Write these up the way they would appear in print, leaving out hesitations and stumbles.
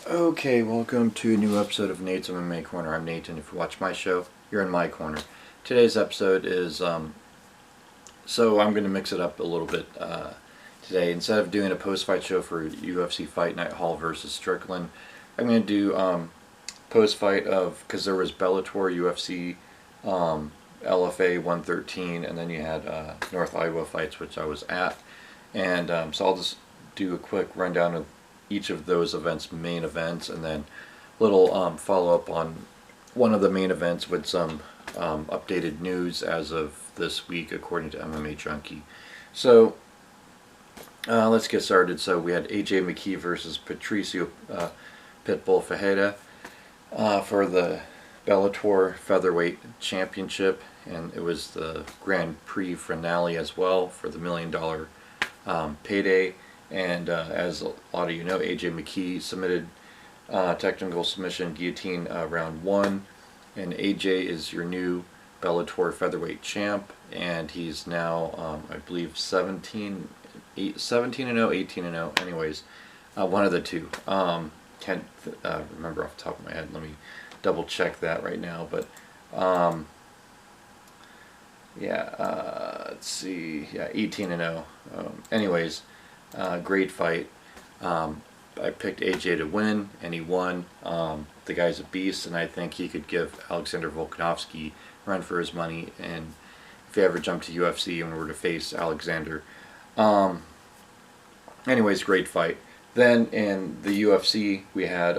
Okay, welcome to a new episode of Nate's MMA Corner. I'm Nate, and if you watch my show, you're in my corner. Today's episode is, so I'm going to mix it up a little bit today. Instead of doing a post-fight show for UFC Fight Night Hall versus Strickland, I'm going to do post-fight of, because there was Bellator, UFC, LFA 113, and then you had North Iowa fights, which I was at. And so I'll just do a quick rundown of each of those events, main events, and then little follow-up on one of the main events with some updated news as of this week according to MMA Junkie. So let's get started. So we had AJ McKee versus Patricio Pitbull Ferreira for the Bellator Featherweight Championship, and it was the Grand Prix finale as well for the $1 million payday. And as a lot of you know, AJ McKee submitted technical submission guillotine round 1, and AJ is your new Bellator featherweight champ, and he's now I believe 17-0, 18-0, anyways, one of the two. Can't remember off the top of my head. Let me double check that right now, but yeah, let's see, yeah, 18-0. Anyways, great fight. I picked AJ to win, and he won. The guy's a beast, and I think he could give Alexander Volkanovski a run for his money, and if he ever jumped to UFC and were to face Alexander. Anyways, great fight. Then in the UFC, we had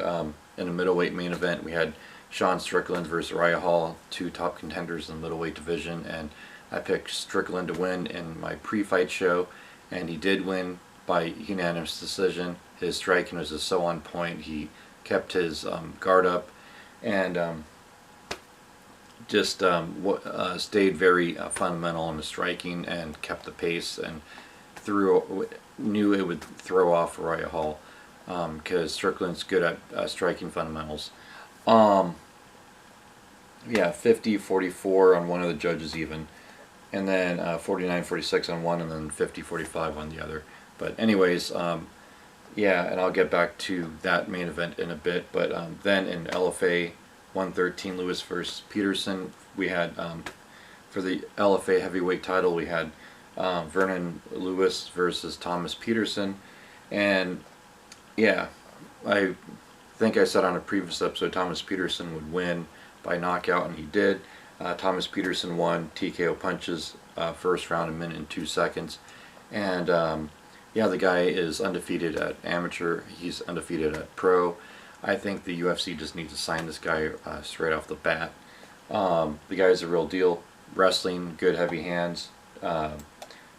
in a middleweight main event, we had Sean Strickland versus Uriah Hall, two top contenders in the middleweight division, and I picked Strickland to win in my pre-fight show, and he did win by unanimous decision. His striking was just so on point. He kept his guard up and just stayed very fundamental in the striking and kept the pace, and knew it would throw off Uriah Hall because Strickland's good at striking fundamentals. Yeah, 50-44 on one of the judges even, and then 49-46 on one, and then 50-45 on the other. But anyways, yeah, and I'll get back to that main event in a bit. But then in LFA 113, Lewis versus Peterson, we had for the LFA heavyweight title, we had Vernon Lewis versus Thomas Peterson, and yeah, I think I said on a previous episode Thomas Peterson would win by knockout, and he did. Thomas Peterson won TKO punches, first round, 1 minute and 2 seconds, and yeah, the guy is undefeated at amateur. He's undefeated at pro. I think the UFC just needs to sign this guy straight off the bat. The guy is a real deal. Wrestling, good heavy hands,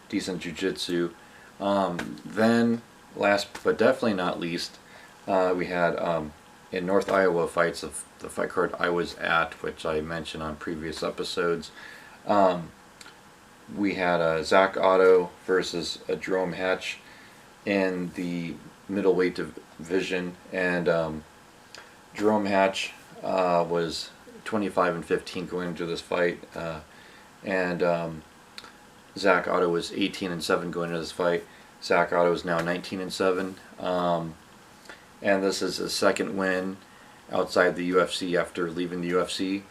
decent jiu-jitsu. Then, last but definitely not least, we had in North Iowa fights of the fight card I was at, which I mentioned on previous episodes. We had Zack versus Jerome in the middleweight division, and Jerome was 25-15 going into this fight, and Zack was 18-7 going into this fight. Zack is now 19-7, and this is his second win outside the UFC after leaving the UFC.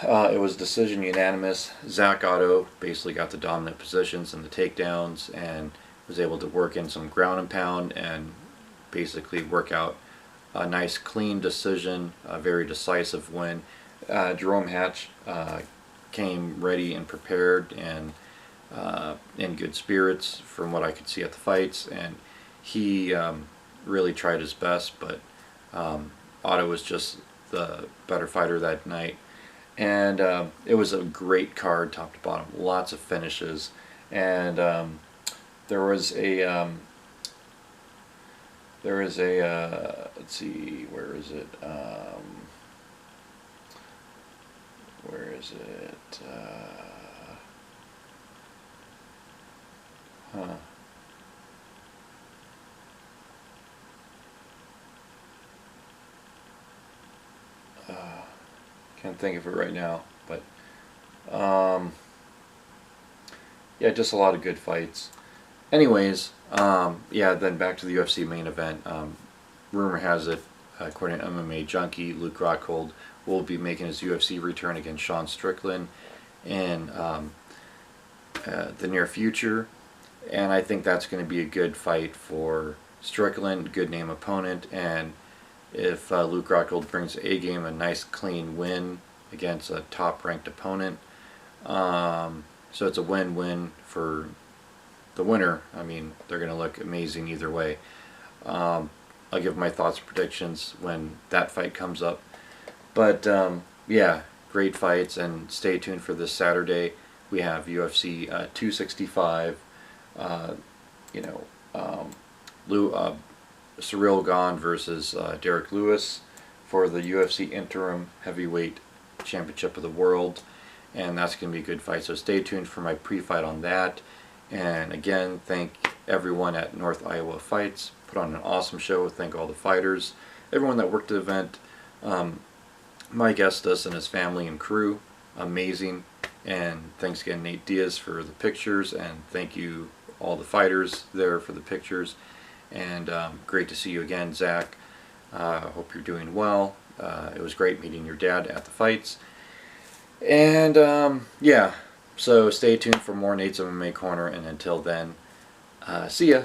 It was decision unanimous. Zack basically got the dominant positions and the takedowns, and was able to work in some ground and pound and basically work out a nice clean decision, a very decisive win. Jerome came ready and prepared and in good spirits from what I could see at the fights, and he really tried his best, but Otto was just the better fighter that night. And it was a great card, top to bottom, lots of finishes, and there was a let's see, where is it? Can't think of it right now, but yeah, just a lot of good fights. Anyways, yeah, then back to the UFC main event. rumor has it, according to MMA Junkie, Luke Rockhold will be making his UFC return against Sean Strickland in the near future. And I think that's going to be a good fight for Strickland, good name opponent, and if Luke Rockhold brings A-game, a nice clean win against a top-ranked opponent. So it's a win-win for the winner. I mean, they're going to look amazing either way. I'll give my thoughts and predictions when that fight comes up. But yeah, great fights, and stay tuned for this Saturday. We have UFC 265. Cyril Gane versus Derek Lewis for the UFC Interim Heavyweight Championship of the World, and that's going to be a good fight. So stay tuned for my pre-fight on that. And again, thank everyone at North Iowa Fights. Put on an awesome show. Thank all the fighters, everyone that worked the event. Mike Estes and his family and crew, amazing. And thanks again, Nate Diaz, for the pictures, and thank you all the fighters there for the pictures. And great to see you again, Zack. Hope you're doing well. It was great meeting your dad at the fights. And yeah, so stay tuned for more Nate's MMA Corner, and until then, see ya.